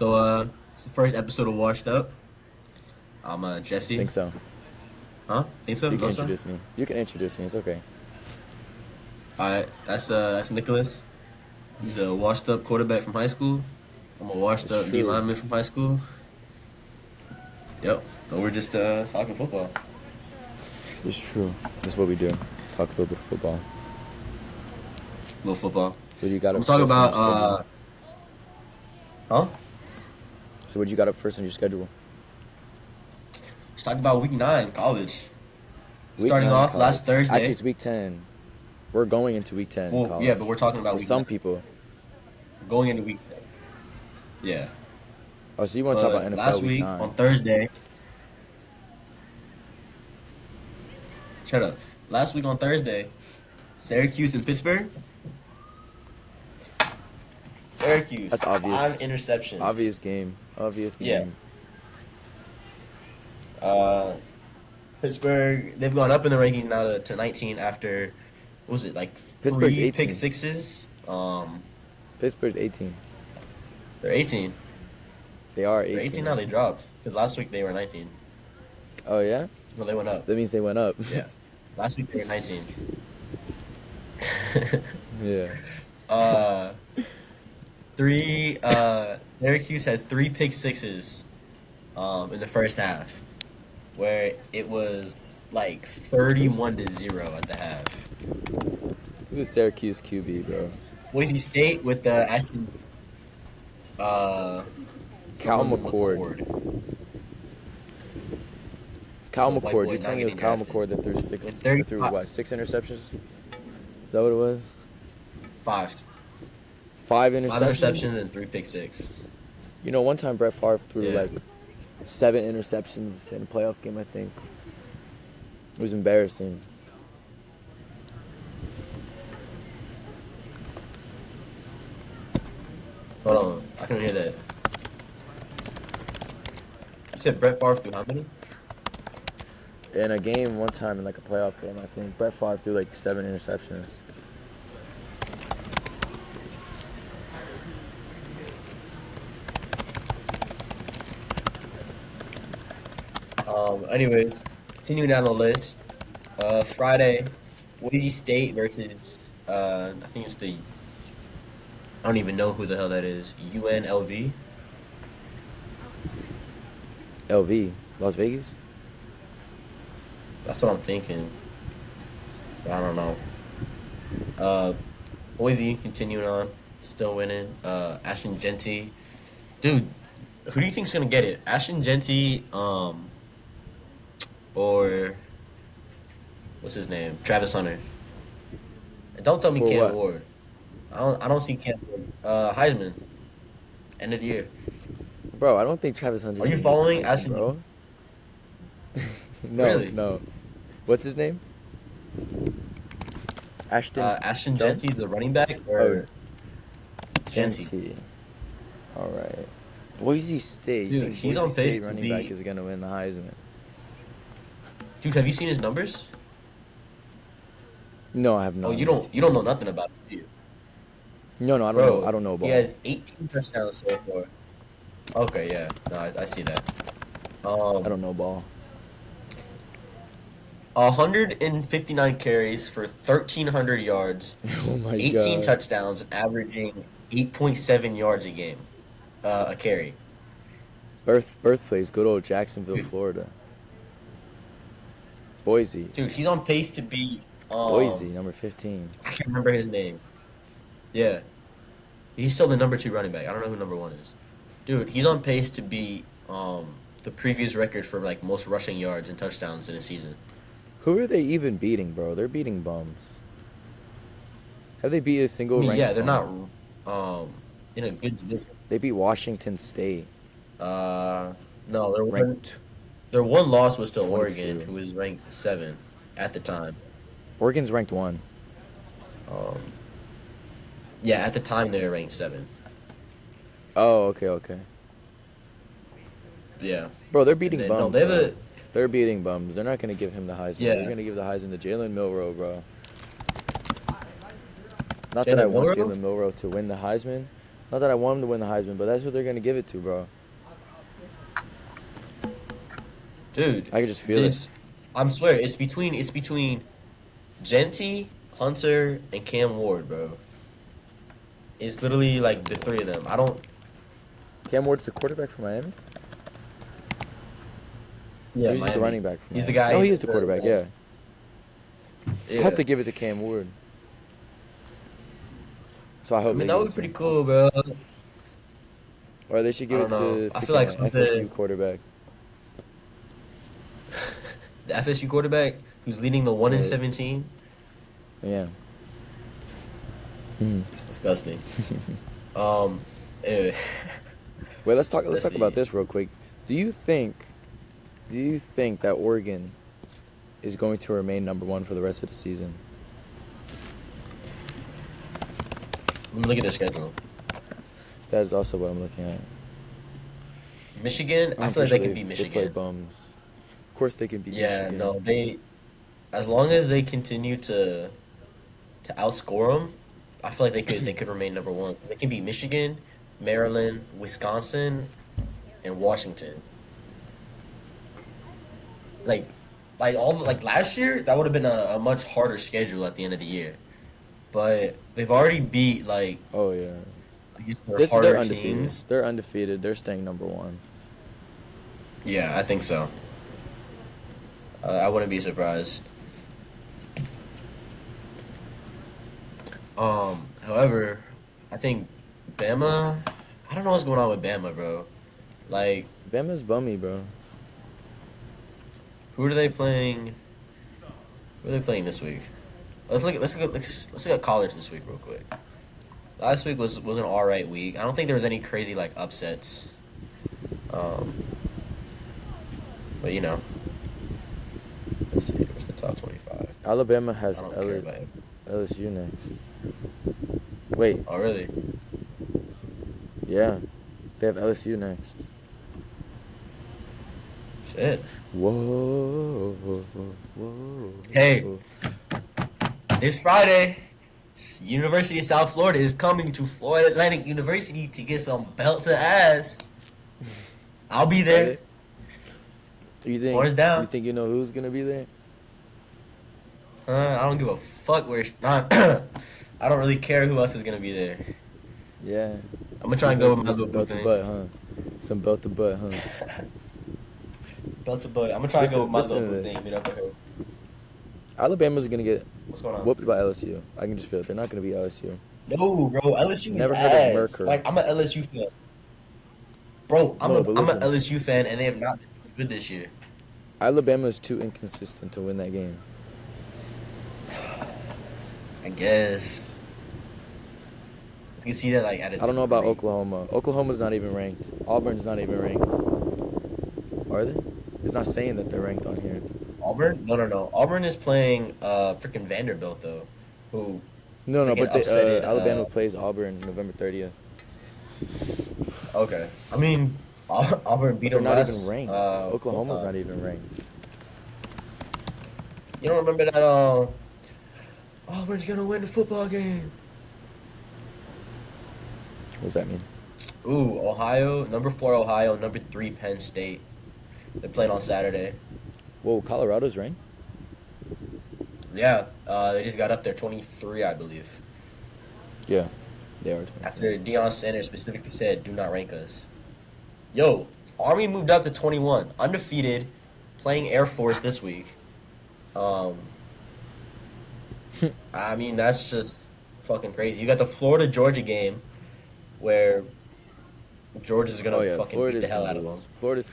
It's the first episode of Washed Up. I'm Jesse. Think so. Huh? Think so? You can No, sir? introduce me. You can introduce me. It's okay. Alright, that's Nicholas. He's a washed up quarterback from high school. I'm a washed It's up D true. lineman from high school. Yep. And we're just talking football. It's true. That's what we do. Talk a little bit of football. Little football. What do you got I'm up talking first on your about schedule? huh? So what do you got up first on your schedule? Let's talk about week 9, college. Week Starting 9 off last college. Actually, Thursday. it's week 10. We're going into week 10 Well, yeah, college. but we're talking about For week some 9. people. Going into week 10. Yeah. Oh, so you want to talk about But NFL last week week 9. on Thursday. Shut up. Last week on Thursday, Syracuse and Pittsburgh. Syracuse. That's obvious. 5 interceptions. Obvious game. Obvious Yeah. game. Pittsburgh, they've gone up in the rankings now to 19 after, what was it, like Pittsburgh's 3 pick 18. sixes? Pittsburgh's 18. They're 18. They are They're 18 18. now, they dropped. Because last week they were 19. Oh, yeah? No, they went up. That means they went up. Yeah. Last week they were 19. Yeah. uh, Syracuse had 3 pick sixes in the first half, where it was like 31-0 at the half. Who's Syracuse QB, bro? Boise State with the actually Cal someone McCord. Cal Some white McCord. boy You not telling me it was getting Cal drafted. McCord that threw With 35 what, 6 interceptions? Is that what it was? 5 5 5 interceptions? interceptions and 3 pick six. You know, one time Brett Favre threw Yeah. like 7 interceptions in a playoff game, I think. It was embarrassing. Hold on, I couldn't hear that. You said Brett Favre threw how many? In a game one time, in like a playoff game, I think, Brett Favre threw like 7 interceptions. Anyways, continuing down the list. Friday, Boise State versus I think it's the I don't even know who the hell that is. UNLV. LV, Las Vegas? That's what I'm thinking. I don't know. Boise continuing on, still winning. Ashton Genty, dude, who do you think's gonna get it? Ashton Genty, or what's his name? Travis Hunter. And don't tell me For Cam what? Ward. I don't see Cam Ward. Heisman. End of the year. Bro, I don't think Travis Hunter's Are you gonna get following the Heisman, Ashton? bro? No, Really? no. What's his name? Ashton Ashton Jones? Genty's the running back Oh, or Genty? Genty. All right. Boise State. You Dude, think he's Boise on pace State to running be. back is gonna win the Heisman? Dude, have you seen his numbers? No, I have Oh, not. you don't know nothing about it, do you? No, I don't Bro, know. I don't know he ball. has 18 touchdowns so far. Okay, yeah. No, I see that. I don't know ball. 159 carries for 1,300 yards, Oh my 18 god. touchdowns, averaging 8.7 yards a game, a carry. Birthplace, good old Jacksonville, Dude, Florida. Boise. dude, he's on pace to be. Boise, number 15. I can't remember his name. Yeah, he's still the number 2 running back. I don't know who number 1 is. Dude, he's on pace to be the previous record for like most rushing yards and touchdowns in a season. Who are they even beating, bro? They're beating bums. Have they beat a I single mean, ranked yeah, they're bum? not in a good division. They beat Washington State, No, ranked their one loss was to 22. Oregon, who was ranked 7 at the time. Oregon's ranked 1. Um, yeah, at the time they were ranked 7. Oh, okay. Yeah, Bro, they're and beating then no, bums, they have bro. They're beating bums. They're not going to give him the Heisman. They're yeah, going to give the Heisman to Jalen Milroe, bro. Not that I Jalen want Milroe. Jalen Milroe to win the Heisman, Not that I want him to win the Heisman, but that's what they're gonna give it to, bro. Dude, I can just feel it. I'm swear it's between Genty, Hunter, and Cam Ward, bro. It's literally like the three of them. I don't. Cam Ward's the quarterback for Miami. Yeah, He's just the Miami. running back for He's the Miami. guy. Oh, he is the quarterback. Yeah. I hope Yeah. they give it to Cam Ward. So I I hope mean they that give would it be to pretty him. cool, bro. Or they should I give it don't know. to I feel like freaking Hunter, FSU quarterback. the FSU quarterback, who's leading the 1-17. Yeah. Hmm. It's disgusting. Um, eh, Wait, let's talk let's about see. this real quick. Do you think that Oregon is going to remain number 1 for the rest of the season? Let me look at their schedule. That is also what I'm looking at. Michigan, I I'm feel like pretty they sure can beat they play Michigan. bums. Of course they can beat Yeah, Michigan. no, as long as they continue to outscore them, I feel like they could remain number one because they can beat Michigan, Maryland, Wisconsin, and Washington. Like, like last year, that would have been a much harder schedule at the end of the year. But they've already beat like Oh yeah. I guess their They're harder undefeated. teams. They're undefeated. They're staying number 1. Yeah, I think so. I wouldn't be surprised. However, I think Bama. I don't know what's going on with Bama, bro. Like, Bama's bummy, bro. who are they playing? Who are they playing this week? Let's look at college this week real quick. Last week was an all right week. I don't think there was any crazy like upsets. Um, but you know, let's see. Where's the top 25? Alabama I has don't care about it. LSU next. Wait, Oh, really? yeah. They have LSU next. Shit. Whoa, whoa, whoa. Hey, this Friday, University of South Florida is coming to Florida Atlantic University to get some belt to ass. I'll be Are there. they? Horns down. You think you know who's gonna be there? I don't give a fuck where. I don't really care who else is gonna be there. Yeah. I'm gonna try and go with my Some little belt to thing. butt, huh? Some belt to butt, huh? Belt to butt. I'm gonna try and go with my Listen to little this. thing. Meet up with her. Alabama's gonna get What's going on? whooped by LSU. I can just feel it. They're not gonna beat LSU. No, bro. LSU Never is heard of ass. Merker. Like I'm an LSU fan. Bro, I'm No, a but I'm an listen. LSU fan, and they have not been good this year. Alabama is too inconsistent to win that game. I guess. You can see that like at a I don't know about degree. Oklahoma. Oklahoma's not even ranked. Auburn's not even ranked. Are they? It's not saying that they're ranked on here. Auburn? No. Auburn is playing freaking Vanderbilt though, who No, freaking but they, upsetted. Alabama plays Auburn November 30th. Okay, I mean Auburn beat They're them not even last. ranked. One Oklahoma's time. not even ranked. You don't remember that? Auburn's gonna win the football game. What does that mean? Ooh, Ohio, number 4 Ohio, number 3 Penn State. They're playing on Saturday. Whoa, Colorado's ranked? Yeah, they just got up there 23, I believe. Yeah, they are. After Deion Sanders specifically said, "Do not rank us." Yo, Army moved up to 21, undefeated, playing Air Force this week. Um, I mean that's just fucking crazy. You got the Florida Georgia game, where Georgia's gonna Oh yeah, fucking beat Florida's the hell gonna out of lose. them. Florida,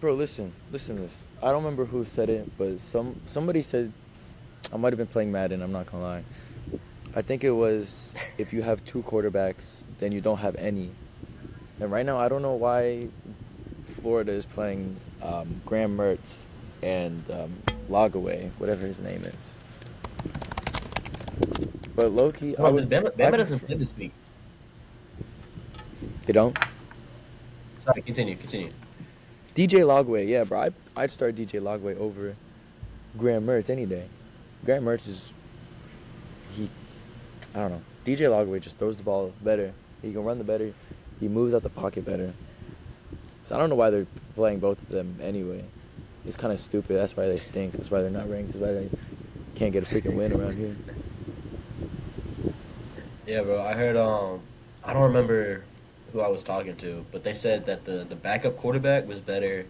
bro. Listen to this. I don't remember who said it, but somebody said I might have been playing Madden. I'm not gonna lie. I think it was if you have 2 quarterbacks, then you don't have any. And right now, I don't know why Florida is playing Graham Mertz and Logaway, whatever his name is. But low key, Hold on, does Bama doesn't play this week. They don't. Sorry, continue. DJ Logway, yeah, bro. I'd start DJ Logway over Graham Mertz any day. Graham Mertz I don't know. DJ Logway just throws the ball better. He can run the better. He moves out the pocket better. So I don't know why they're playing both of them anyway. It's kind of stupid. That's why they stink. That's why they're not ranked. That's why they can't get a freaking win around here. Yeah, bro. I heard. I don't remember who I was talking to, but they said that the backup quarterback was better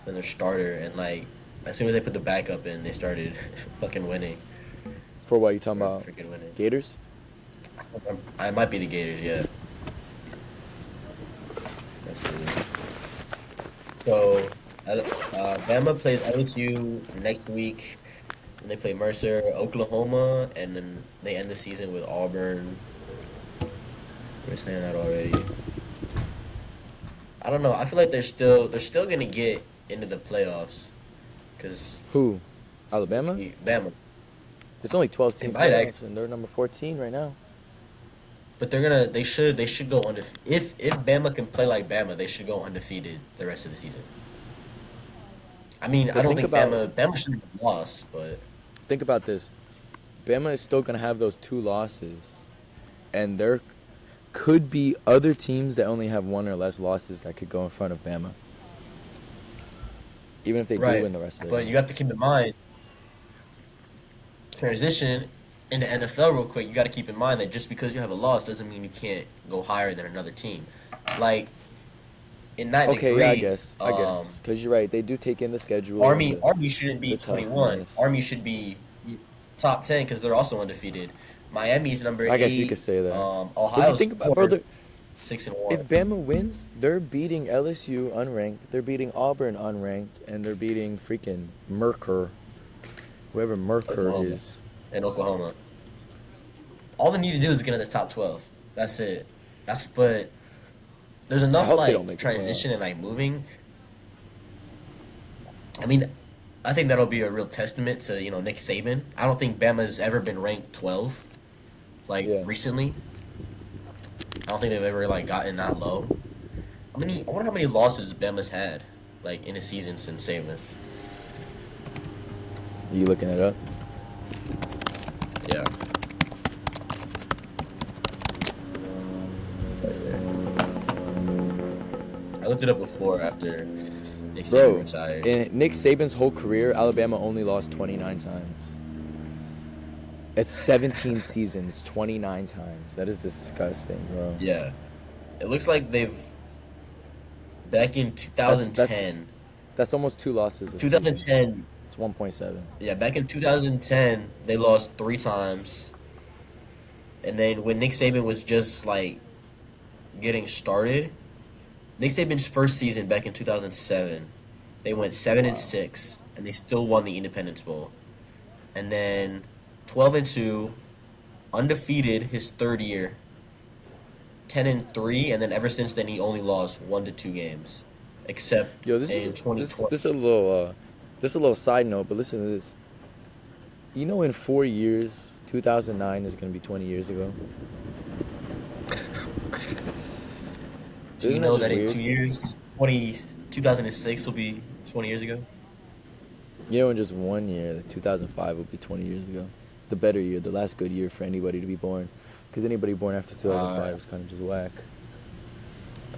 than their starter, and like as soon as they put the backup in, they started fucking winning. For what you talking Or about? freaking winning. Gators? I might be the Gators. Yeah. Let's see. So, Bama plays LSU next week, and they play Mercer, Oklahoma, and then they end the season with Auburn. We are saying that already. I don't know. I feel like they're still gonna get into the playoffs, cause Who? Alabama? Bama. It's only 12 They team might playoffs, and they're number 14 right now. But they should go undefeated. If Bama can play like Bama, they should go undefeated the rest of the season. I mean, I But don't think think about Bama should have lost, but think about this. Bama is still gonna have those 2 losses, and there could be other teams that only have 1 or less losses that could go in front of Bama, even if they do right. win the rest of But it. you have to keep in mind transition in the NFL real quick. You got to keep in mind that just because you have a loss doesn't mean you can't go higher than another team. Like in that Okay, yeah, degree, I guess, because you're right. They do take in the schedule and Army shouldn't be the 21. toughness. Army should be top 10 because they're also undefeated. Miami's number I guess you 8. could say that. But if you Ohio's think about, 4, brother, 6-1. if Bama wins, they're beating LSU unranked, they're beating Auburn unranked, and they're beating freaking Mercer, whoever Mercer Oklahoma. is. In Oklahoma. All they need to do is get in the top 12. That's it. But there's I enough hope they don't make like the transition and playoffs. like moving. I mean, I think that'll be a real testament to Nick Saban. I don't think Bama's ever been ranked 12 like Yeah. recently. I don't think they've ever like gotten that low. I wonder how many losses Bama's had like in a season since Saban. You looking it up? Yeah. I looked it up before after Nick Saban Bro, retired. in Nick Saban's whole career, Alabama only lost 29 times. It's 17 seasons, 29 times. That is disgusting, bro. Yeah. It looks like they've back in That's 2010. that's almost 2 losses a season. 2010, It's 1.7. yeah, back in 2010, they lost 3 times. And then when Nick Saban was just like getting started, Nick Saban's first season back in 2007, they went 7 and Wow. 6 and they still won the Independence Bowl. And then 12 and 2, undefeated his third year. 10 and 3, and then ever since then he only lost 1 to 2 games, except Yo, in 2020. this is a little side note, but listen to this. You know, in 4 years, 2009 is gonna be 20 years ago. Do you Isn't know just that in weird? 2 years, 2006 will be 20 years ago? You know, in just 1 year, 2005 will be 20 years ago. The better year, the last good year for anybody to be born. Because anybody born after 2005 is kind of just whack.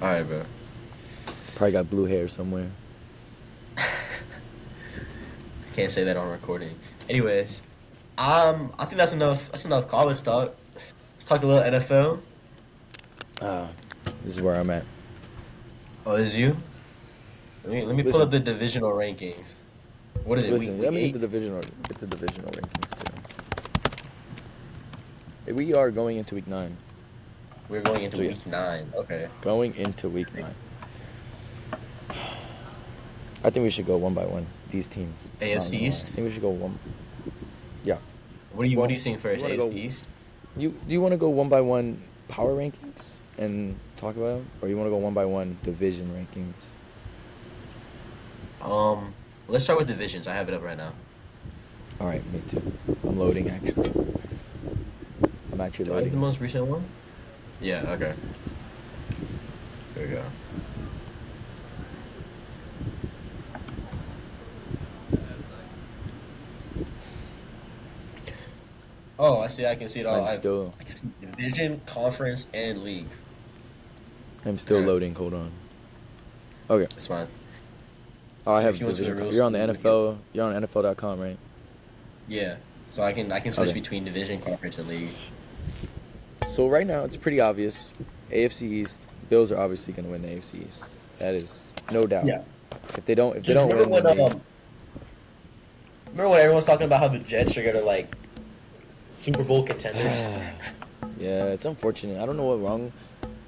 All right, bro. Probably got blue hair somewhere. I can't say that on recording. Anyways, I think that's enough. That's enough college talk. Let's talk a little NFL. This is where I'm at. Oh, is you? Let me pull Listen. up the divisional rankings. What is it? Listen, week let me eight? get the divisional rankings too. We are going into week 9. We're going into So, yeah. week 9. Okay. Going into week 9. I think we should go one by one. These teams. AFC Not gonna lie. East? I think we should go one. Yeah. What are Well, you seeing first? you wanna AFC go- East? Do you want to go one by one power rankings and talk about them, or you want to go one by one division rankings? Let's start with divisions. I have it up right now. All right, me too. I'm loading actually. I'm actually Do I have the loading. most recent one? Yeah. Okay. There we go. Oh, I I can see it all. I'm still I can see division, conference, and league. I'm still Yeah, loading. Hold on. Okay. it's fine. Oh, I If have you went to the division. real You're on the school, you NFL. You're on NFL.com, right? yeah. So I can switch Okay. between division, conference, and league. So right now it's pretty obvious. AFC East. Bills are obviously going to win the AFC East. That is no doubt. Yeah. If they Dude, don't win, then they. remember when everyone's talking about how the Jets are gonna like Super Bowl contenders? Yeah, it's unfortunate. I don't know what wrong.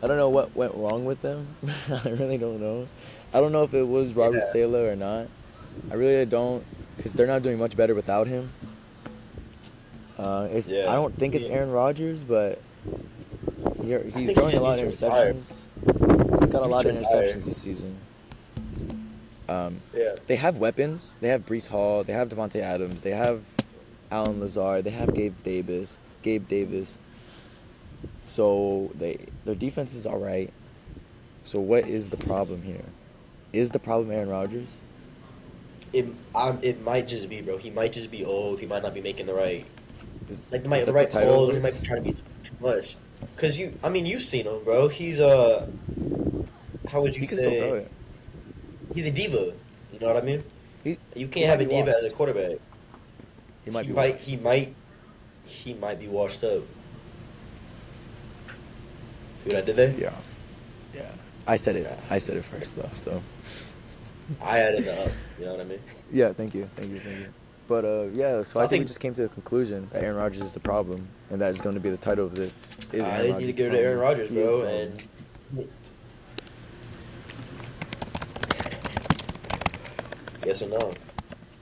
I don't know what went wrong with them. I really don't know. I don't know if it was Robert Yeah. Saleh or not. I really don't, because they're not doing much better without him. I Yeah. don't think it's Aaron Rodgers, but I he's think he throwing a just lot needs of to retire. interceptions. He's got a He needs lot to of retire. interceptions this season. Yeah. They have weapons. They have Brees Hall. They have Devontae Adams. They have Alan Lazard. They have Gabe Davis. Gabe Davis. So their defense is all right. So what is the problem here? Is the problem Aaron Rodgers? It might just be, bro. He might just be old. He might not be making the right like Is the that the right title calls. of He might be this? trying to be too much. Cause I mean, you've seen him, bro. He's how would you He can still throw say? it. He's a diva. You know what I mean? He You he can't might have be a diva as a washed. quarterback. He might He be might. washed. He might be washed up. See what I did there? Yeah. Yeah. I said it. Yeah. I said it first though. So I added the up. You know what I mean? yeah. Thank you. Thank you. Thank you. But yeah. So So I I think we think just came to the conclusion that Aaron Rodgers is the problem, and that is going to be the title of this. Is Aaron I need Rodgers to the give it to Aaron problem? Rodgers, He is the bro. problem. And yes or no?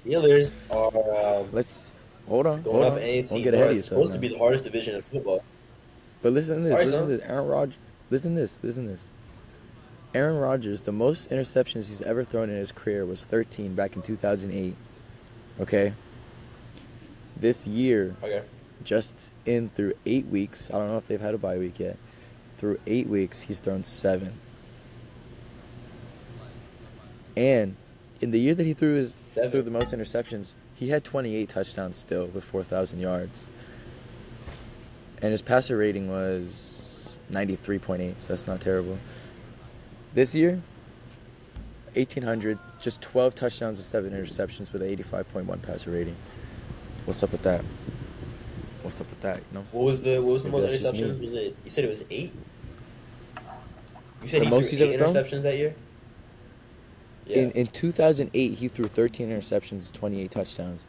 Steelers are Let's hold on. going Hold up on. Don't AFC get ahead North. of It's yourself supposed to now. be the hardest division in football. But listen to this. Sorry, Listen to son. this. Aaron Rodgers. Listen to this. Listen to this. Aaron Rodgers, the most interceptions he's ever thrown in his career was 13 back in 2008. Okay? This year, Okay. just in through 8 weeks, I don't know if they've had a bye week yet. Through 8 weeks, he's thrown 7. And in the year that he threw the most interceptions, he had 28 touchdowns still with 4,000 yards. And his passer rating was 93.8, so that's not terrible. This year, 1,800, just 12 touchdowns and 7 interceptions with an 85.1 passer rating. What's up with that? What's up with that, you know? What was the Maybe most that's just me. interceptions? Was it? You said it was 8. You said The he most threw he's 8 ever thrown? interceptions that year. Yeah. In 2008, he threw 13 interceptions, 28 touchdowns.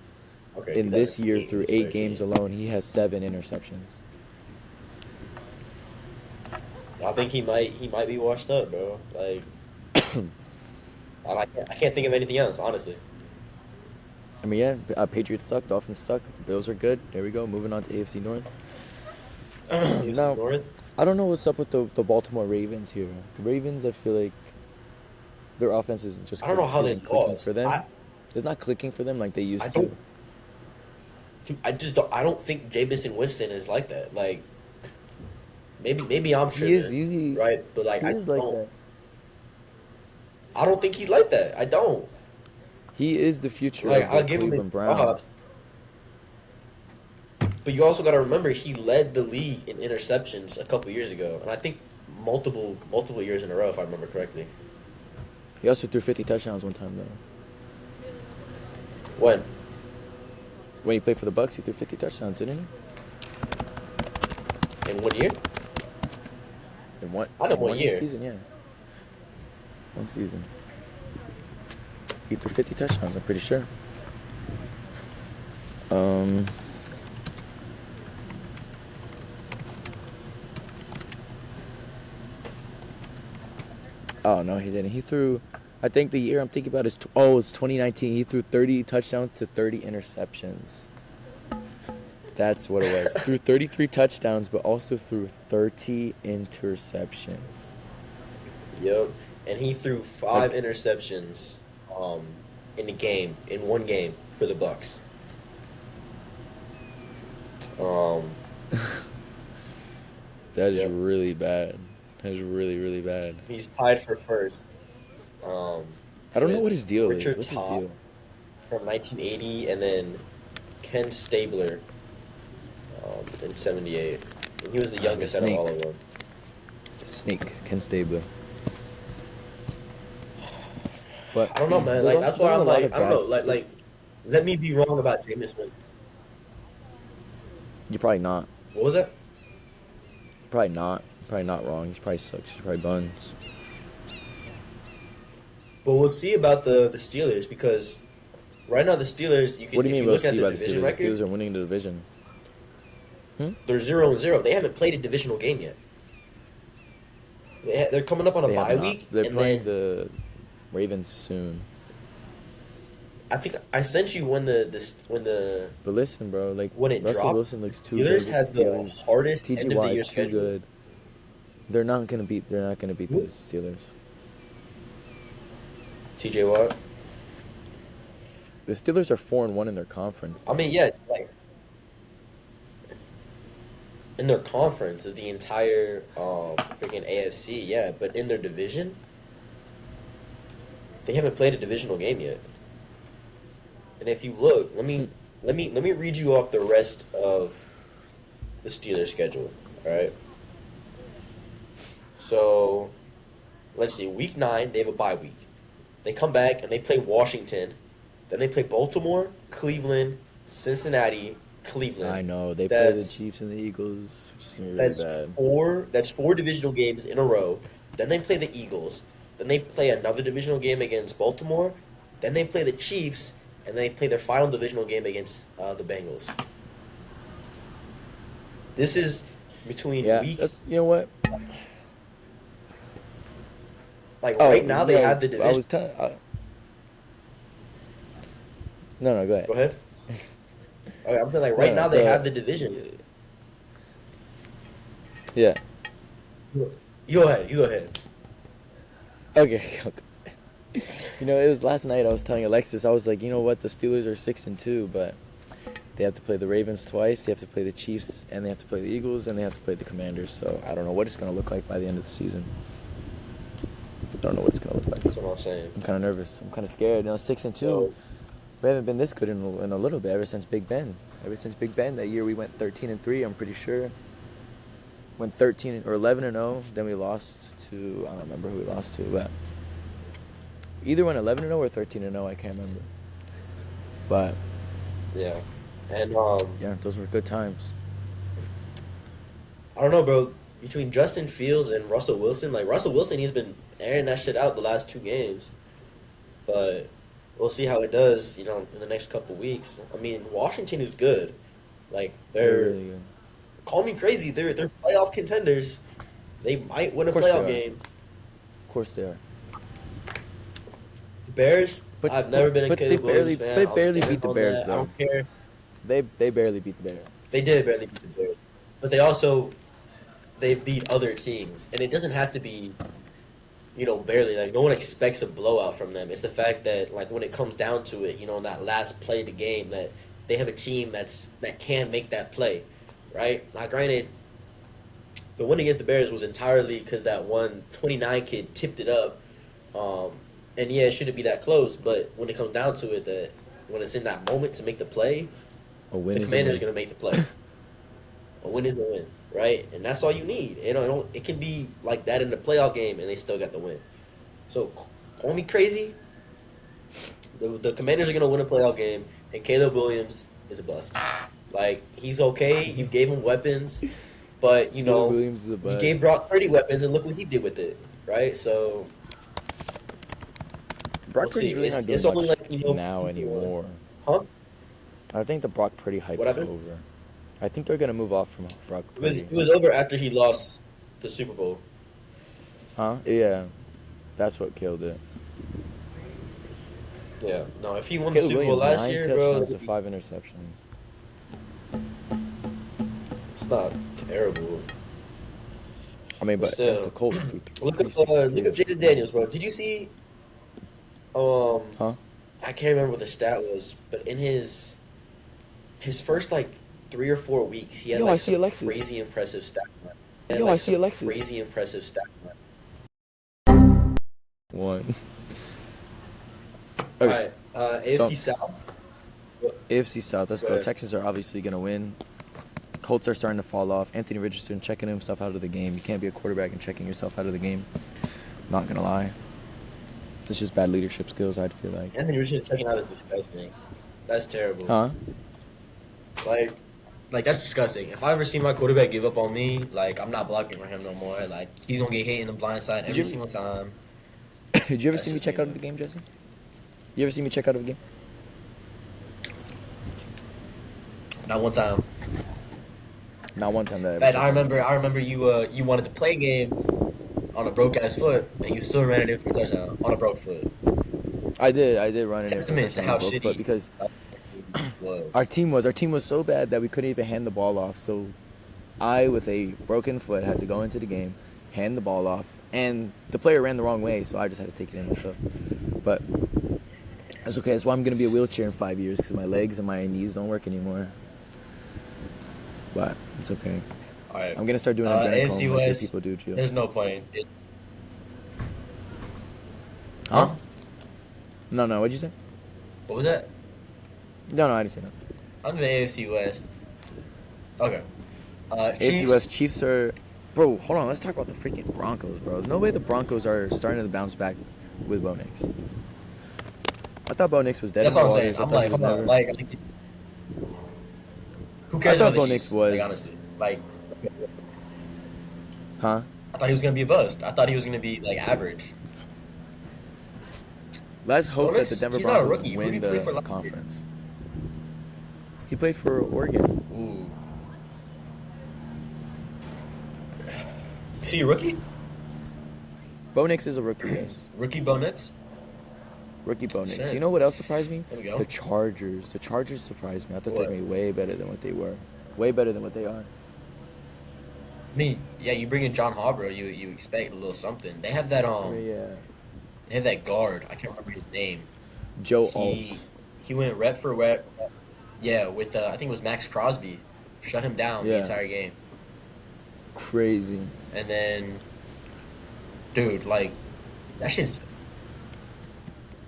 Okay. In this year, 2008 through was 8 13. games alone, he has 7 interceptions. I think he might be washed up, bro. Like I can't think of anything else, honestly. I mean, yeah, Patriots suck, Dolphins suck, Bills are good. There we go. Moving on to AFC North. AFC Now, North. I don't know what's up with the Baltimore Ravens here. The Ravens, I feel like their offense isn't just I don't know how they isn't clicking lost. for them. It's not clicking for them like they I used don't. to. Dude, I don't think Jameson Winston is like that. Like maybe I'm He is tripping, easy. right? But like He I is just like don't. that. I don't think he's like that. I don't. He is the future Like of I'll the give him his Cleveland Browns. props. But you also got to remember he led the league in interceptions a couple years ago, and I think multiple years in a row, if I remember correctly. He also threw 50 touchdowns one time though. When? When he played for the Bucks, he threw 50 touchdowns, didn't In what year? he? In one, I know in one year. season, yeah. One season. He threw 50 touchdowns, I'm pretty sure. Oh, no, he didn't. He threw, I think the year I'm thinking about is, it's 2019. He threw 30 touchdowns to 30 interceptions. That's what it was. Threw 33 touchdowns, but also threw 30 interceptions. Yep. And he threw 5 interceptions in one game for the Bucks. That is Yep. really bad. That is really, really bad. He's tied for first. I don't know with what his deal Richard is. What's his Topp deal? from 1980, and then Ken Stabler in '78. And he was the youngest out of snake. all of them. Snake, Ken Stabler. But I don't know, man. there's Like also that's why there's a I'm lot like of I don't know. bad. Like let me be wrong about Jameis Winston. You're probably not. What was that? Probably not. Probably not wrong. He probably sucks. He's probably buns. But we'll see about the Steelers because right now the Steelers you What can do you if mean you we'll look at see the about the division Steelers? The record, Steelers are winning the division. they're 0-0. They haven't played a divisional game yet. They're coming up on a They have bye not. week, They're and playing then the Ravens soon. I think I sent you when the this But listen, bro, like when it Russell dropped. Wilson looks too good Steelers with the has the Steelers. hardest TG end of the Watt year is too schedule. good. They're not gonna beat. They're not gonna beat the Who? Steelers. TJ Watt. The Steelers are 4-1 in their conference. I mean, yeah, like in their conference of the entire freaking AFC, yeah, but in their division, they haven't played a divisional game yet. And if you look, let me read you off the rest of the Steelers schedule. All right. So, let's see. Week 9, they have a bye week. They come back and they play Washington. Then they play Baltimore, Cleveland, Cincinnati, Cleveland. I know they play the That's Chiefs and the Eagles, which is gonna be really that's bad. four. That's four divisional games in a row. Then they play the Eagles. Then they play another divisional game against Baltimore. Then they play the Chiefs, and they play their final divisional game against the Bengals. This is between Yeah, week. that's you know what? Like Oh, right now, they yeah, have the I division. was telling. No, go ahead. Go ahead. Okay, I'm saying like No, right no, now they so have the division. yeah. You go ahead. You go ahead. Okay. You know, it was last night. I was telling Alexis, I was like, you know what? The Steelers are 6-2, but they have to play the Ravens twice. They have to play the Chiefs, and they have to play the Eagles, and they have to play the Commanders. So I don't know what it's gonna look like by the end of the season. I don't know what it's gonna look like. That's what I'm saying. I'm kind of nervous. I'm kind of scared. You know, 6-2. So We haven't been this good in a little bit ever since Big Ben. Ever since Big Ben, that year we went 13-3. I'm pretty sure. Went 13 or 11-0. Then we lost to I don't remember who we lost to, but either went 11-0 or 13-0. I can't remember. But yeah, and yeah, those were good times. I don't know, bro. Between Justin Fields and Russell Wilson, like Russell Wilson, he's been airing that shit out the last 2 games, but we'll see how it does, in the next couple weeks. I mean, Washington is good. Like They're they're really good. call me crazy. They're playoff contenders. They might win a Of course they playoff are. game. Of course they are. The Bears. But I've never been a but they Caleb Williams barely fan. they I'll barely stand beat the on Bears that. I though. don't care. They barely beat the Bears. They did barely beat the Bears, but they beat other teams, and it doesn't have to be, barely. Like no one expects a blowout from them. It's the fact that like when it comes down to it, in that last play of the game, that they have a team that can make that play, right? Now, granted, the win against the Bears was entirely because that one 29 kid tipped it up, and yeah, it shouldn't be that close. But when it comes down to it, that when it's in that moment to make the play, A win the is a Commanders are win. going to make the play. A win is a win, right? And that's all you need. It can be like that in the playoff game, and they still got the win. So, call me crazy. The Commanders are going to win a playoff game, and Caleb Williams is a bust. Like, he's okay. You gave him weapons, but, Caleb Williams is the you best. gave Brock Purdy weapons, and look what he did with it, right? So, Brock we'll Purdy's see. really not It's doing only much like, now anymore. Huh? I think the Brock Purdy hype What is happened? over. I think they're gonna move off from Brock It was, Purdy. it was over after he lost the Super Bowl. Huh? Yeah, that's what killed it. Yeah. No, if he won the Caleb Super Bowl Williams, last 9 year, bro, touchdowns to 5 interceptions. it's not terrible. I mean, but But against still, the Colts, threw look up 363 look up or Jaden something. Daniels, bro. Did you see? Huh? I can't remember what the stat was, but in his first like 3 or 4 weeks, he had Yo, like I see some Alexis. crazy impressive stat line. He had, Yo, like, I see some Alexis. Crazy impressive stat line. One. All Okay, right, AFC so South. AFC South. Let's Go go. ahead. Texans are obviously gonna win. Colts are starting to fall off. Anthony Richardson checking himself out of the game. You can't be a quarterback and checking yourself out of the game. Not gonna lie. It's just bad leadership skills, I'd feel like. Anthony Richardson checking out is disgusting. That's terrible. Huh? Like, that's disgusting. If I ever see my quarterback give up on me, like, I'm not blocking for him no more. Like, he's gonna get hit in the blind side every single time. Did you ever That's see me just check me, out of the game, Jesse? You ever see me check out of a game? Not one time. Not one time that I In ever fact, I remember you wanted to play a game on a broke ass foot, and you still ran it in for a touchdown on a broke foot. I did run it in for a Testament to touchdown how on a broke foot shitty because was. our team was so bad that we couldn't even hand the ball off. So I, with a broken foot, had to go into the game, hand the ball off, and the player ran the wrong way, so I just had to take it in myself. But that's okay. That's why I'm gonna be a wheelchair in 5 years because my legs and my knees don't work anymore. But it's okay. All right. I'm gonna start doing a Jenna AFC comb like West, people do, Gio. there's no point. Huh? No, what'd you say? What was that? No, I didn't say nothing. Under the AFC West. Okay. AFC Chiefs. West Chiefs are. Bro, hold on. Let's talk about the freaking Broncos, bro. No way the Broncos are starting to bounce back with Bo Nix. I thought Bo Nix was dead. That's in what I'm the saying. waters. I'm I thought like, he was hold on. never- Like, who cares thought about the Bo Chiefs? Nix was- Like, honestly. Like, Huh? I thought he was gonna be a bust. I thought he was gonna be like average. Let's hope Bo that Nix, the Denver he's not a Broncos rookie. Who win did he play for the last year? conference. He played for Oregon. Ooh. Is he a rookie? Bo Nix is a rookie, yes. Rookie Bo Nix? Rookie Bo Nix. Shit. You know what else surprised me? There we go. The Chargers. The Chargers surprised me. I thought What? they'd be way better than what they were. Way better than what they are. I mean, yeah, you bring in John Harbaugh, you expect a little something. They have that Yeah. they have that guard. I can't remember his name. Joe He Alt. he went rep for rep. Yeah, with I think it was Max Crosby, shut him down the Yeah. entire game. Crazy. And then, dude, like that shit's.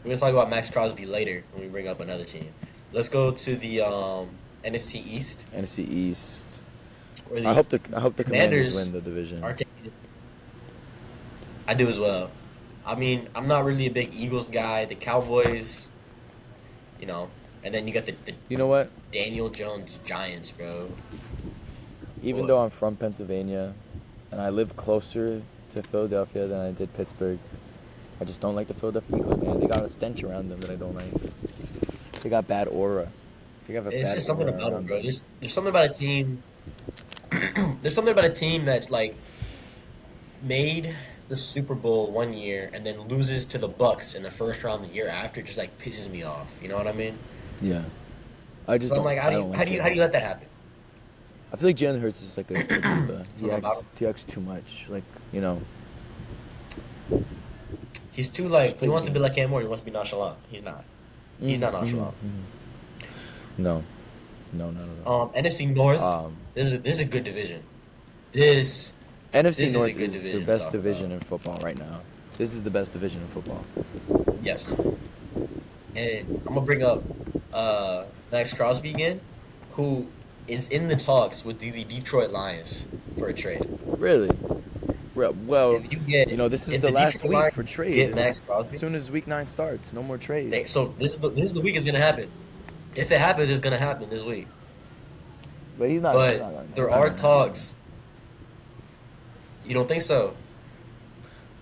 We're gonna talk about Max Crosby later when we bring up another team. Let's go to the NFC East. NFC East. Where the I hope the Commanders Commanders win the division. are taking it. I do as well. I mean, I'm not really a big Eagles guy. The Cowboys, you know, and then you got the You know what? Daniel Jones Giants, bro. Even What? though I'm from Pennsylvania and I live closer to Philadelphia than I did Pittsburgh, I just don't like the Philadelphia Eagles, man. They got a stench around them that I don't like. They got bad aura. They have a It's bad just something aura about them, around bro. them. There's something about a team. There's something about a team that's like made the Super Bowl one year and then loses to the Bucks in the first round the year after. Just like pisses me off. You know what I mean? Yeah. I just So I'm don't like, I don't like it. how do you let that happen? I feel like Jalen Hurts is like a diva. He Something about acts, he acts too much. Like, you know. He's too like he wants to be like Cam Moore. He wants to be nonchalant. He's not. He's not nonchalant. No. No, not at all. NFC North. Um, This is a good division. This NFC is a North good is division the to best talk division about. in football right now. This is the best division in football. Yes. And I'm gonna bring up Max Crosby again, who is in the talks with the Detroit Lions for a trade. Really? Well, If you get, you know, this is if the last Detroit week Lions for trades. Get Max As Crosby. soon as week 9 starts, no more trades. So this is the week it's gonna happen. If it happens, it's gonna happen this week. But he's not. he's not But gonna- there he's not are gonna- talks. You don't think so?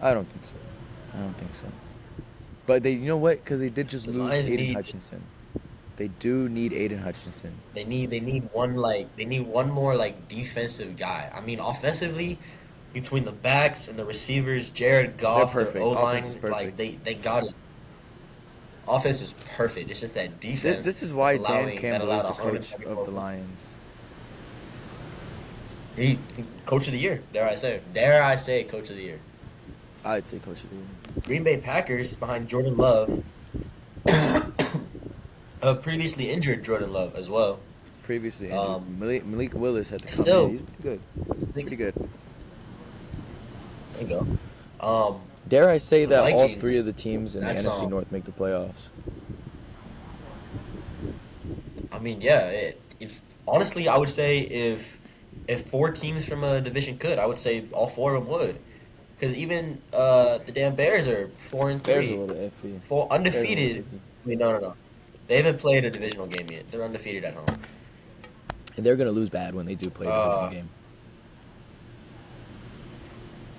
I don't think so. I don't think so. But they, you know what? Because they did just The lose Lions Aiden need- Hutchinson. They do need Aiden Hutchinson. They need one more like defensive guy. I mean, offensively, between the backs and the receivers, Jared Goff, They're their perfect. O line, Offense is perfect. like they got it. Offense is perfect. It's just that defense. This is why that's Dan allowing- Campbell is that the allowed coach 144 of the Lions. He coach of the year. Dare I say, coach of the year. I'd say coach of the year. Green Bay Packers behind Jordan Love. Previously injured Jordan Love as well. Previously, injured. Malik Willis had to come still- in. He's pretty good. Pretty good. There you go. Dare I say The that all Vikings, 3 of the teams in the that's, NFC North make the playoffs? I mean, yeah. Honestly, I would say if if 4 teams from a division could, I would say all four of them would. Because even the damn Bears are four and Bears a three, little iffy. four Bears a little undefeated. iffy. Wait, no, no, no. They haven't played a divisional game yet. They're undefeated at home. And they're gonna lose bad when they do play a divisional Uh, game.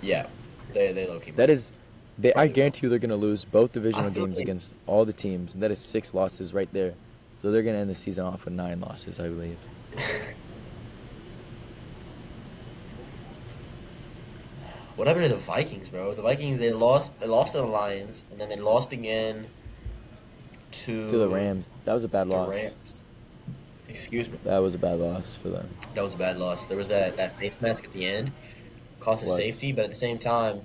yeah, they low key. That is, I Probably guarantee you they're gonna lose both divisional feel games like- against all the teams, and that is 6 losses right there. So they're gonna end the season off with 9 losses, I believe. What happened to the Vikings, bro? The Vikings they lost to the Lions, and then they lost again to To the Rams, that was a bad The loss. Rams. Excuse me. That was a bad loss for them. That was a bad loss. There was that face mask at the end, cost us Was. safety, but at the same time,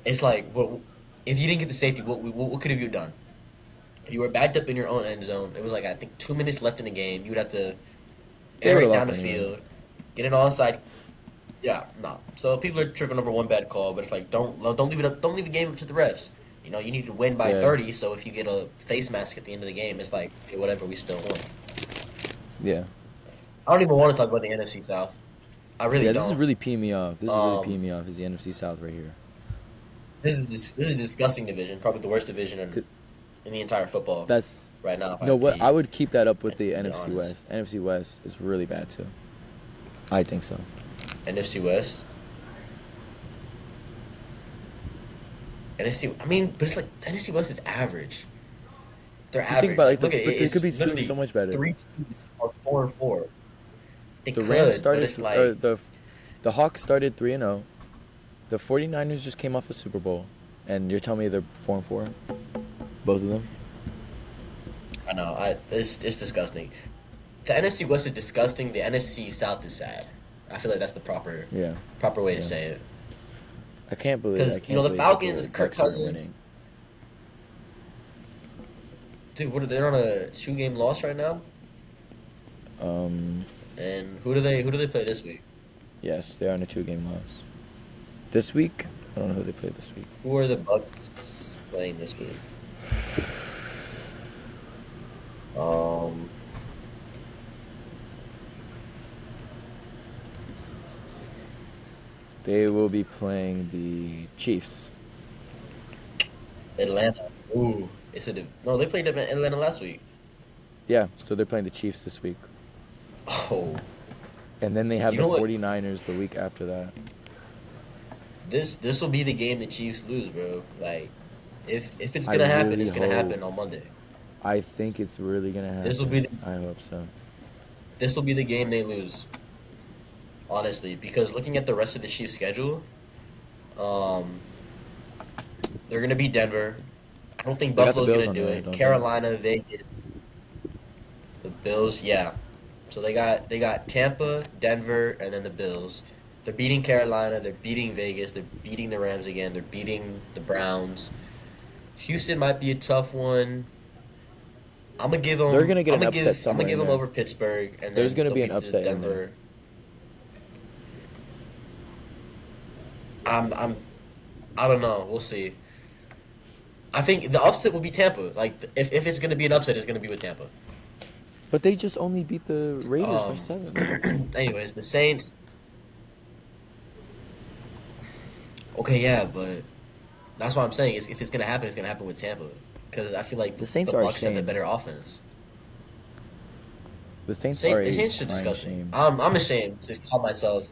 it's like, what if you didn't get the safety? What could have you done? You were backed up in your own end zone. It was like I think 2 minutes left in the game. You would have to They air it would've down the lost anyway. field, get it onside. Yeah, no. So people are tripping over one bad call, but it's like don't leave it up. Don't leave the game up to the refs. You know, you need to win by Yeah. 30. So if you get a face mask at the end of the game, it's like okay, whatever. We still won. Yeah. I don't even want to talk about the NFC South. I really Yeah, don't. this is really peeing me off. This is really Um, peeing me off. Is the NFC South right here? This is a disgusting division. Probably the worst division in the entire football That's right now. if no. What be- I would keep that up with the be NFC honest. West. NFC West is really bad too. I think so. NFC West. NFC. I mean, but it's like NFC West is average. They're think average. about, like, Look the- at but it. they It's could be doing literally so much better. 3 teams are 4-4. They The could, Rams but started. it's like The Hawks started 3-0. The 49ers just came off a Super Bowl, and you're telling me they're 4-4, both of them. I know. It's disgusting. The NFC West is disgusting. The NFC South is sad. I feel like that's the proper Yeah. way to Yeah. say it. I can't believe. 'Cause, I can't you know, the believe that Falcons, the Kirk Bucks aren't Cousins- winning. Dude, what are they on a 2-game loss right now? And who do they play this week? Yes, they are on a 2-game loss. This week, I don't know who they play this week. Who are the Bucks playing this week? They will be playing the Chiefs. Atlanta. Ooh, no. They played Atlanta last week. Yeah, so they're playing the Chiefs this week. Oh, And then they have You the know what? 49ers the week after that. this will be the game the Chiefs lose, bro. Like, if it's I gonna happen, really it's gonna hope- happen on Monday. I think it's really going to happen. This will be the- I hope so. This will be the game they lose. Honestly, because looking at the rest of the Chiefs' schedule, they're gonna beat Denver. I don't think They got the Buffalo's Bills gonna on do there, it. don't they? Carolina, Vegas, the Bills, yeah. So they got Tampa, Denver, and then the Bills. They're beating Carolina. They're beating Vegas. They're beating the Rams again. They're beating the Browns. Houston might be a tough one. I'm gonna give them. They're gonna get an upset I'm gonna somewhere give in them there. over Pittsburgh, and There's then gonna be they'll an beat upset in there. Denver. I don't know. We'll see. I think the upset will be Tampa. Like if it's gonna be an upset, it's gonna be with Tampa. But they just only beat the Raiders by Um, 7. Anyways, the Saints. Okay, yeah, but that's what I'm saying. Is if it's gonna happen, it's gonna happen with Tampa. Because I feel like The Saints are a Bucks have the shame. better offense. The Saints The are a Saints are crying disgusting. shame. I'm ashamed to call myself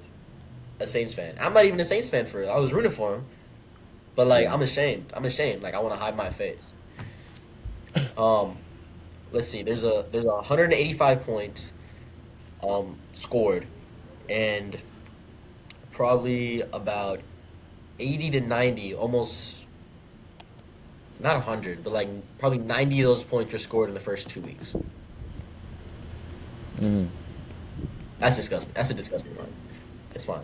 a Saints fan. I'm not even a Saints fan for real. I was rooting for him, but like Yeah. I'm ashamed. I'm ashamed. Like I want to hide my face. Let's see. There's 185 points, scored, and probably about 80 to 90, almost not 100, but like probably 90 of those points are scored in the first 2 weeks. Mhm. That's disgusting. That's a disgusting one. It's fine.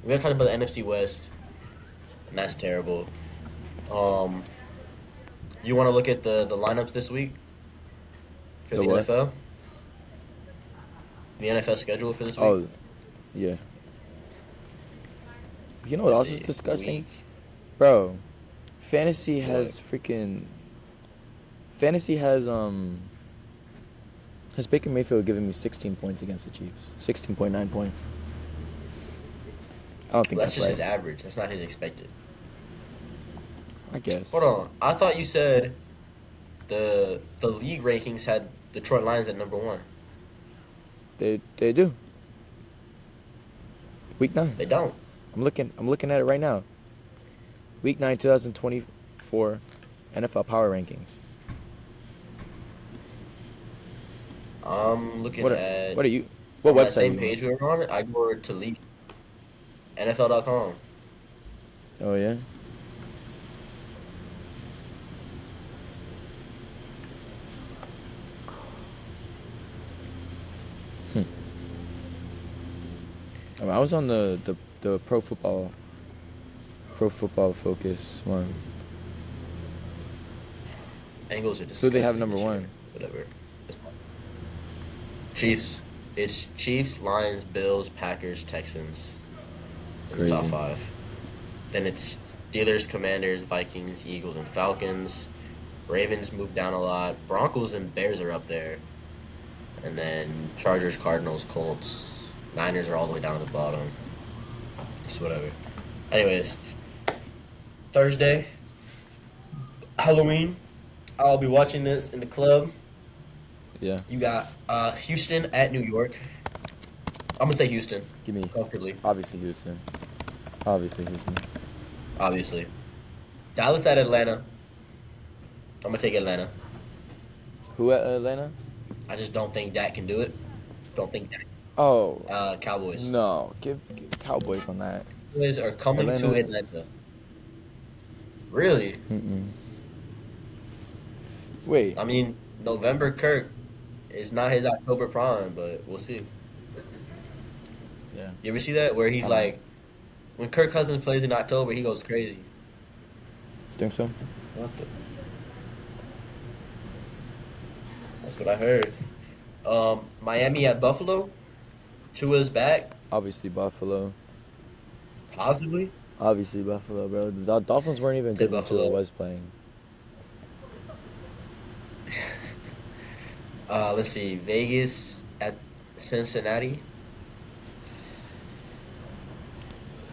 We're gonna talk about the NFC West, and that's terrible. You want to look at the lineups this week for The the what? NFL? The NFL schedule for this week. Oh, yeah. You know what else Let's is see. disgusting? Week. Bro, fantasy has freaking... Fantasy has Has Baker Mayfield given me 16 points against the Chiefs? 16.9 points. I don't think Well, that's that's just right. his average. That's not his expected. I guess. Hold on. I thought you said the league rankings had Detroit Lions at number one. They do. Week 9. They don't. I'm looking at it right now. Week 9, 2024 NFL Power Rankings. I'm looking What at what are you? What on that website are same you on? page we were on. I go over to league NFL.com. Oh yeah. Hmm. I was on the Pro Football Focus one. Bengals are Who they have disgusting number this year. one? Whatever. Chiefs. It's Chiefs, Lions, Bills, Packers, Texans in the top Crazy. five. Then it's Steelers, Commanders, Vikings, Eagles, and Falcons. Ravens moved down a lot. Broncos and Bears are up there. And then Chargers, Cardinals, Colts. Niners are all the way down at the bottom. It's whatever. Anyways, Thursday, Halloween. I'll be watching this in the club. Yeah. You got Houston at New York. I'm gonna say Houston Give me comfortably, obviously Houston. Obviously Houston. obviously. Dallas at Atlanta. I'm gonna take Atlanta. Who at Atlanta? I just don't think Dak can do it. Don't think Dak. Oh Cowboys. no, give Cowboys on that. Cowboys are coming to Atlanta. Atlanta. Really? Mm-mm. Wait. I mean, November Kirk is not his October prime, but we'll see. Yeah. You ever see that where he's I don't know. like, when Kirk Cousins plays in October, he goes crazy. Think so? What the? That's what I heard. Miami at Buffalo. Tua's back, Obviously Buffalo. possibly. Obviously Buffalo, bro. The Dolphins weren't even To good when Tua Buffalo. was playing. Let's see. Vegas at Cincinnati.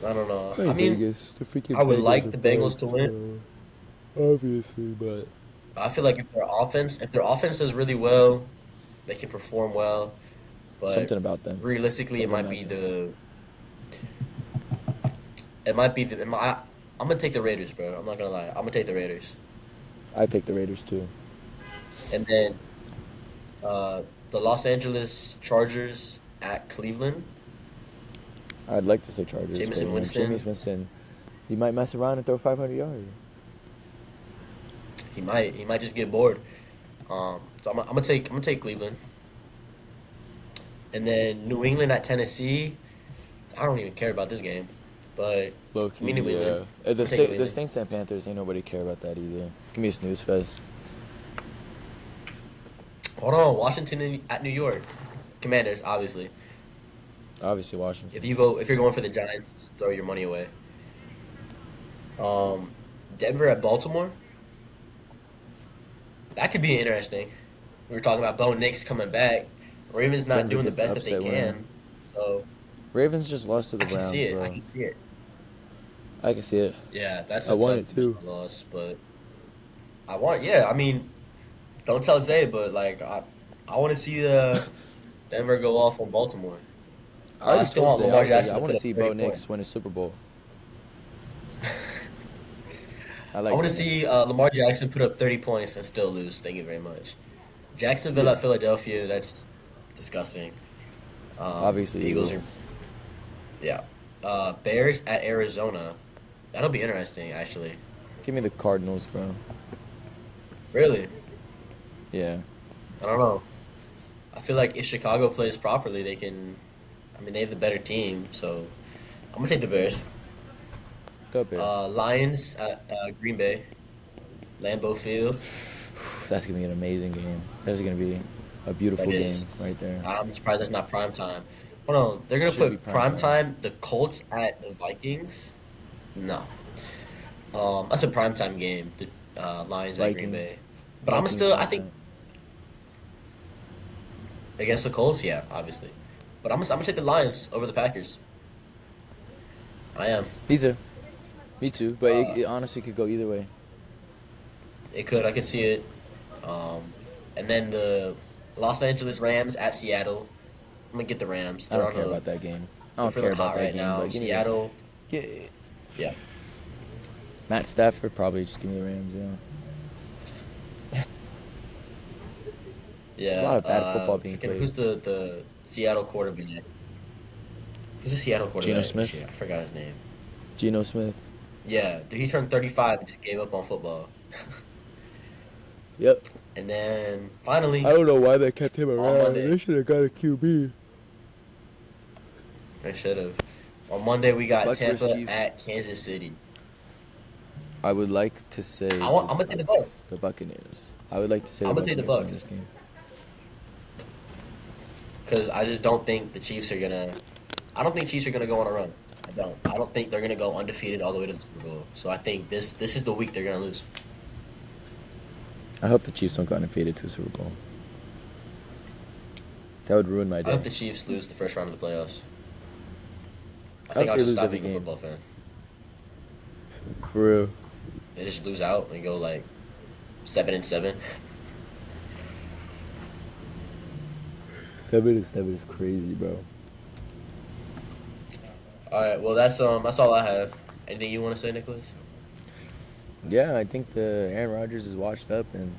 I don't know. I mean, Vegas. The freaking I would Bengals like are the Bengals to bugs, win. bro. Obviously, but I feel like if their offense does really well, they can perform well. But something about them. realistically, Something about them. it might be the. I'm gonna take the Raiders, bro. I'm not gonna lie. I'm gonna take the Raiders, I take the Raiders too. and then the Los Angeles Chargers at Cleveland. I'd like to say Chargers, Jameis but you know, Winston. Jameis Winston, he might mess around and throw 500 yards. He might just get bored. So I'm gonna take Cleveland, and then New England at Tennessee. I don't even care about this game, but Low give me key, New yeah. England. The Take the Cleveland. Saints and Panthers ain't nobody care about that either. It's gonna be a snooze fest. Hold on, Washington at New York. Commanders, obviously. Obviously Washington. If you're going for the Giants, just throw your money away. Um, Denver at Baltimore. That could be interesting. We were talking about Bo Nix coming back. Ravens not Denver doing the gets the best that they upset can, win. so Ravens just lost to I the can Browns, see it. bro. I can see it. I can see it. Yeah, that's I a want tough it too. loss, but yeah. I mean, don't tell Zay, but like I want to see Denver go off on Baltimore. I I already still told want Zay, I Lamar was like, Jackson I to want put to up see 30 Bo Nix points. win a Super Bowl. I I like want Bo to Nix. see Lamar Jackson put up 30 points and still lose. Thank you very much. Jacksonville Yeah, at Philadelphia. That's disgusting. obviously Eagles Eagles. are yeah. Bears at Arizona. That'll be interesting, actually. Give me the Cardinals, bro. Really, Yeah, I don't know. I feel like if Chicago plays properly, they can. I mean, they have the better team, so I'm gonna take the Bears. the Bears. Lions at Green Bay, Lambeau Field. That's gonna be an amazing game. That's gonna be a beautiful That game is. right there. I'm surprised that's not prime time. Hold on, they're gonna Should be put prime prime time. time the Colts at the Vikings. No, that's a prime time game. The Lions at Green Vikings. Bay, but I'm Vikings still. I prime think time. Against the Colts, yeah, obviously. But I'm gonna take the Lions over the Packers. I am. Me too. Me too. But Uh, it honestly could go either way. it could. I could see it. Um, and then the Los Angeles Rams at Seattle. I'm gonna get the Rams. I don't care about that game. I They're don't care feeling about hot that right game. now. But give me Seattle, the, yeah. Matt Stafford probably just give me the Rams. Yeah. Yeah. A lot of bad football being Freaking, played. who's the Seattle quarterback? Who's the Seattle Geno quarterback this Smith. year? I forgot his name. Geno Smith. Yeah, dude, he turned 35 and just gave up on football. Yep. And then finally, I don't know why they kept him On around. Monday. They should have got a QB. they should have. On Monday, we got Bucks versus Tampa Chiefs. at Kansas City. I would like to say I'm gonna take the Bucks. the Buccaneers. I would like to say I'm the gonna take the Buccaneers Bucks. win this game. Because I just don't think the Chiefs are gonna. I don't think Chiefs are gonna go on a run. I don't. I don't think they're gonna go undefeated all the way to the Super Bowl. So I think this is the week they're gonna lose. I hope the Chiefs don't go undefeated to a Super Bowl. That would ruin my I day. hope the Chiefs lose the first round of the playoffs. I I think hope I'll they just lose stop every being a game. football fan. For real. They just lose out and go like 7-7. 7-7 is crazy, bro. All right. Well, that's all I have. Anything you want to say, Nicholas? Yeah, I think the Aaron Rodgers is washed up, and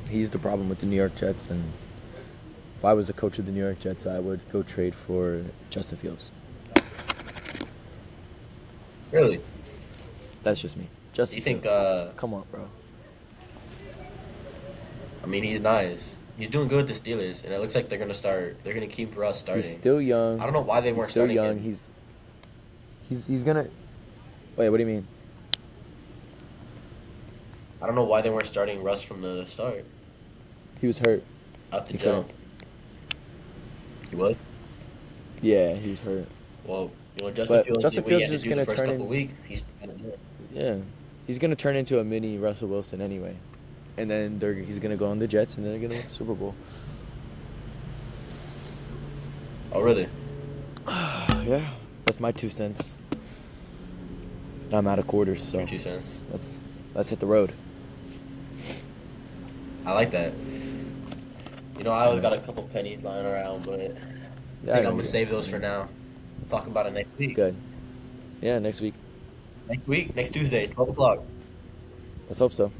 he's the problem with the New York Jets. And if I was the coach of the New York Jets, I would go trade for Justin Fields. Really? That's just me. Do Justin you think? Fields. Come on, bro. I mean, he's nice. He's doing good with the Steelers, and it looks like they're gonna start. They're gonna keep Russ starting. He's still young. I don't know why they He's weren't still starting young. him. He's gonna. Wait, what do you mean? I don't know why they weren't starting Russ from the start. He was hurt. Up the He jump. He was. Yeah, he's hurt. Well, Justin But Fields Justin did what he Fields had is to do the gonna first turn couple in- weeks. He's gonna do it. Yeah, he's gonna turn into a mini Russell Wilson anyway, and then he's gonna go on the Jets, and then they're gonna win the Super Bowl. Oh, really? Yeah, that's my 2 cents. I'm out of quarters, so Your 2 cents. let's hit the road. I like that. I always got a couple pennies lying around, but I Yeah, think I I'm know gonna you save do. those for now. Talk about it next week. Good. Yeah, next week. Next week, next Tuesday, 12 o'clock. Let's hope so.